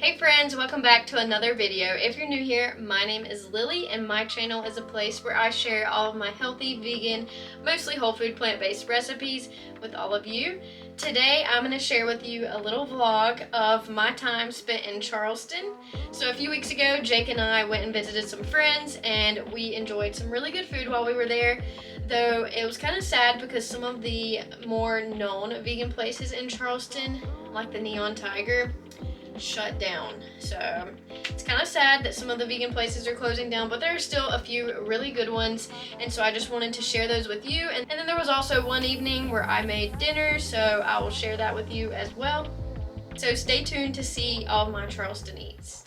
Hey friends, welcome back to another video. If you're new here, my name is Lily and my channel is a place where I share all of my healthy, vegan, mostly whole food, plant-based recipes with all of you. Today I'm going to share with you a little vlog of my time spent in Charleston. So a few weeks ago, Jake and I went and visited some friends and we enjoyed some really good food while we were there. Though it was kind of sad because some of the more known vegan places in Charleston, like the Neon Tiger, shut down. So it's kind of sad that some of the vegan places are closing down, but there are still a few really good ones, and so I just wanted to share those with you. And then there was also one evening where I made dinner, so I will share that with you as well. So stay tuned to see all of my Charleston eats.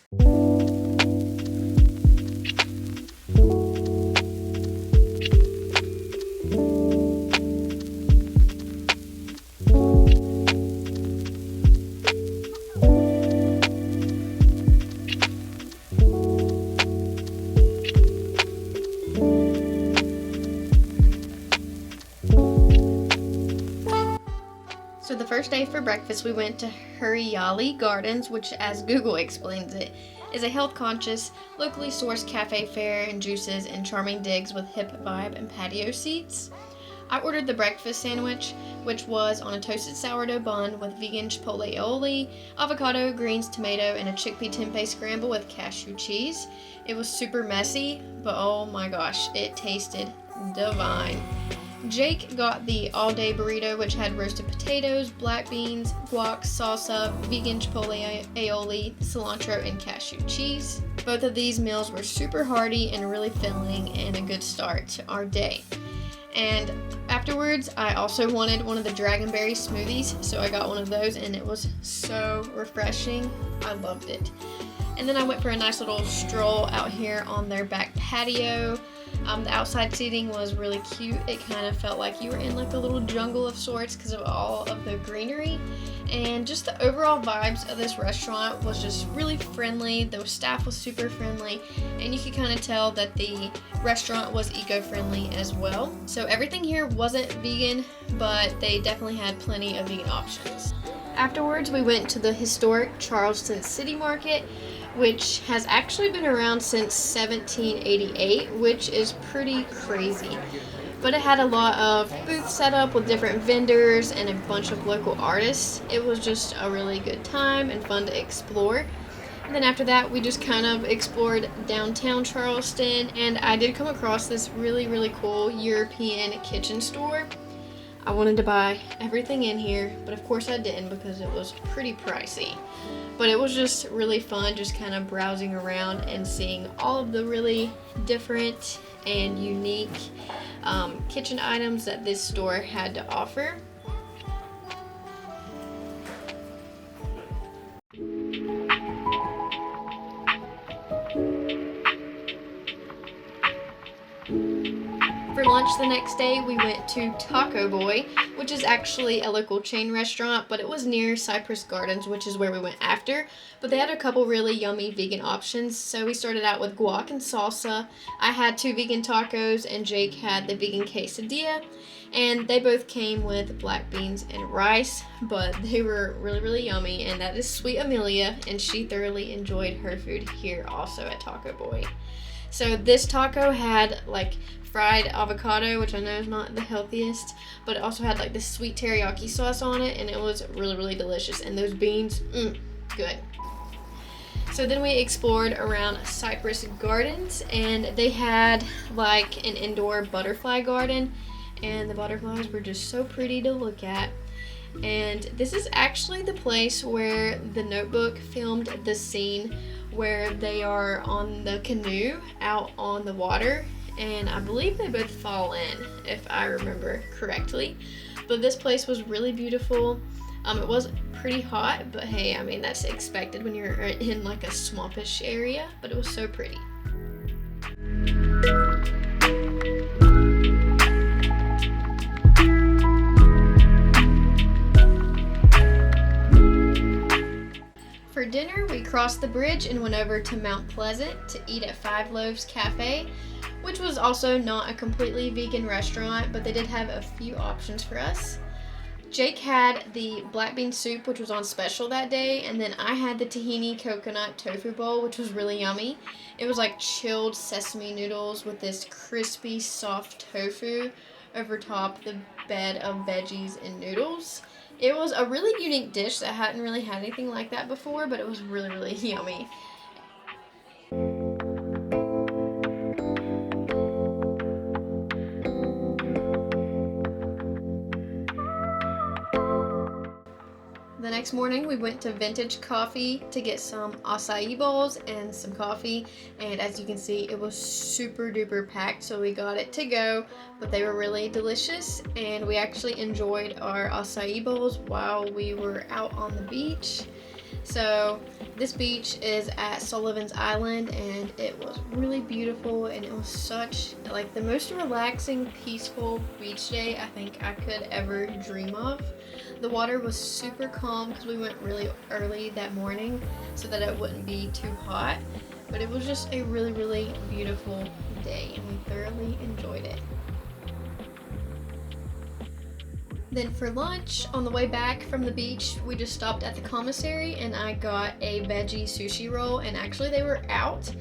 So the first day for breakfast, we went to Huriyali Gardens, which, as Google explains it, is a health-conscious, locally sourced cafe fare and juices and charming digs with hip vibe and patio seats. I ordered the breakfast sandwich, which was on a toasted sourdough bun with vegan chipotle aioli, avocado, greens, tomato, and a chickpea tempeh scramble with cashew cheese. It was super messy, but oh my gosh, it tasted divine. Jake got the all-day burrito, which had roasted potatoes, black beans, guac, salsa, vegan chipotle aioli, cilantro, and cashew cheese. Both of these meals were super hearty and really filling and a good start to our day. And afterwards, I also wanted one of the dragonberry smoothies, so I got one of those, and it was so refreshing. I loved it. And then I went for a nice little stroll out here on their back patio. The outside seating was really cute. It kind of felt like you were in like a little jungle of sorts because of all of the greenery. And just the overall vibes of this restaurant was just really friendly. The staff was super friendly, and you could kind of tell that the restaurant was eco-friendly as well. So everything here wasn't vegan, but they definitely had plenty of vegan options. Afterwards, we went to the historic Charleston City Market, which has actually been around since 1788, which is pretty crazy. But it had a lot of booths set up with different vendors and a bunch of local artists. It was just a really good time and fun to explore. And then after that, we just kind of explored downtown Charleston, and I did come across this really cool European kitchen store. I wanted to buy everything in here, but of course I didn't because it was pretty pricey. But it was just really fun, just kind of browsing around and seeing all of the really different and unique kitchen items that this store had to offer. For lunch the next day, we went to Taco Boy, which is actually a local chain restaurant, but it was near Cypress Gardens, which is where we went after. But they had a couple really yummy vegan options, so we started out with guac and salsa. I had 2 vegan tacos, and Jake had the vegan quesadilla, and they both came with black beans and rice, but they were really yummy. And that is Sweet Amelia, and she thoroughly enjoyed her food here also at Taco Boy. So this taco had like fried avocado, which I know is not the healthiest, but it also had like this sweet teriyaki sauce on it, and it was really delicious. And those beans, good. So then we explored around Cypress Gardens, and they had like an indoor butterfly garden, and the butterflies were just so pretty to look at. And this is actually the place where The Notebook filmed the scene where they are on the canoe out on the water, and I believe they both fall in, if I remember correctly. But this place was really beautiful. It was pretty hot, but hey, I mean, that's expected when you're in like a swampish area, but it was so pretty. For dinner, we crossed the bridge and went over to Mount Pleasant to eat at 5 Loaves Cafe, which was also not a completely vegan restaurant, but they did have a few options for us. Jake had the black bean soup, which was on special that day, and then I had the tahini coconut tofu bowl, which was really yummy. It was like chilled sesame noodles with this crispy, soft tofu over top the bed of veggies and noodles. It was a really unique dish that I hadn't really had anything like that before, but it was really, really yummy. The next morning we went to Vintage Coffee to get some acai bowls and some coffee, and as you can see it was super duper packed, so we got it to go, but they were really delicious and we actually enjoyed our acai bowls while we were out on the beach. So this beach is at Sullivan's Island and it was really beautiful, and it was such like the most relaxing, peaceful beach day I think I could ever dream of. The water was super calm because we went really early that morning so that it wouldn't be too hot, but it was just a really, really beautiful day and we thoroughly enjoyed it. Then for lunch, on the way back from the beach, we just stopped at the commissary and I got a veggie sushi roll, and actually they were out,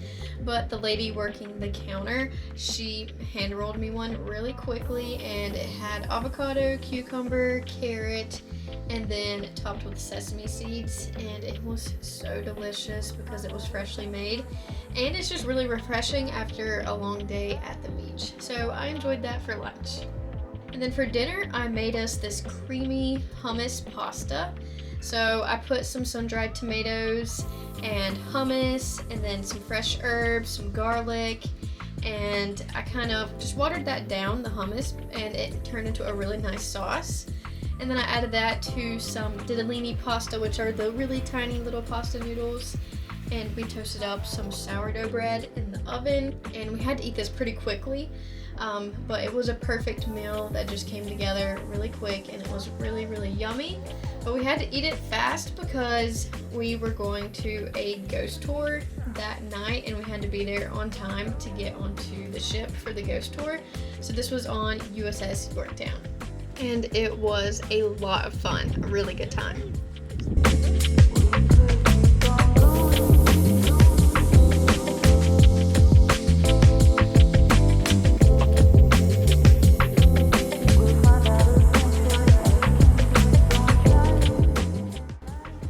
but the lady working the counter, she hand rolled me one really quickly, and it had avocado, cucumber, carrot, and then topped with sesame seeds, and it was so delicious because it was freshly made, and it's just really refreshing after a long day at the beach. So I enjoyed that for lunch. And then for dinner, I made us this creamy hummus pasta. So I put some sun-dried tomatoes and hummus, and then some fresh herbs, some garlic, and I kind of just watered that down, the hummus, and it turned into a really nice sauce. And then I added that to some ditalini pasta, which are the really tiny little pasta noodles, and we toasted up some sourdough bread in the oven, and we had to eat this pretty quickly. But it was a perfect meal that just came together really quick, and it was really, really yummy. But we had to eat it fast because we were going to a ghost tour that night, and we had to be there on time to get onto the ship for the ghost tour. So this was on USS Yorktown, and it was a lot of fun, a really good time.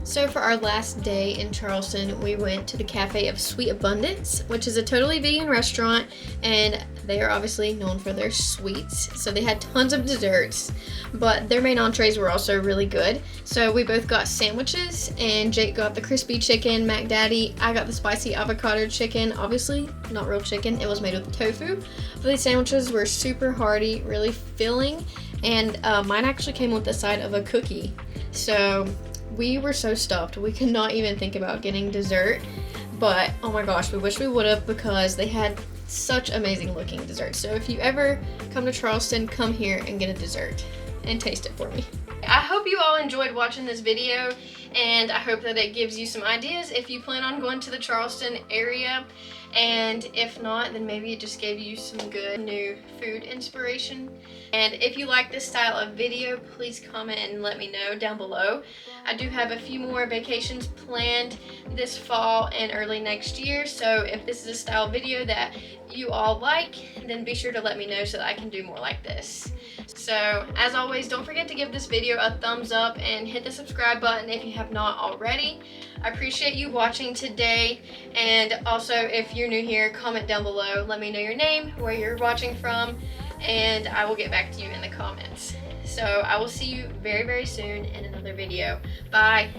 So for our last day in Charleston, we went to the Cafe of Sweet Abundance, which is a totally vegan restaurant, and they are obviously known for their sweets. So they had tons of desserts, but their main entrees were also really good. So we both got sandwiches, and Jake got the crispy chicken McDaddy. I got the spicy avocado chicken, obviously not real chicken, it was made with tofu. But these sandwiches were super hearty, really filling, and mine actually came with the side of a cookie. So we were so stuffed, we could not even think about getting dessert, but oh my gosh, we wish we would have, because they had such amazing looking desserts. So if you ever come to Charleston, come here and get a dessert and taste it for me. I hope you all enjoyed watching this video, and I hope that it gives you some ideas if you plan on going to the Charleston area, and if not, then maybe it just gave you some good new food inspiration. And if you like this style of video, please comment and let me know down below. I do have a few more vacations planned this fall and early next year, so if this is a style video that you all like, then be sure to let me know so that I can do more like this. So as always, don't forget to give this video a thumbs up and hit the subscribe button if you have not already. I appreciate you watching today, and also if you're new here, comment down below, let me know your name, where you're watching from, and I will get back to you in the comments. So I will see you very, very soon in another video. Bye.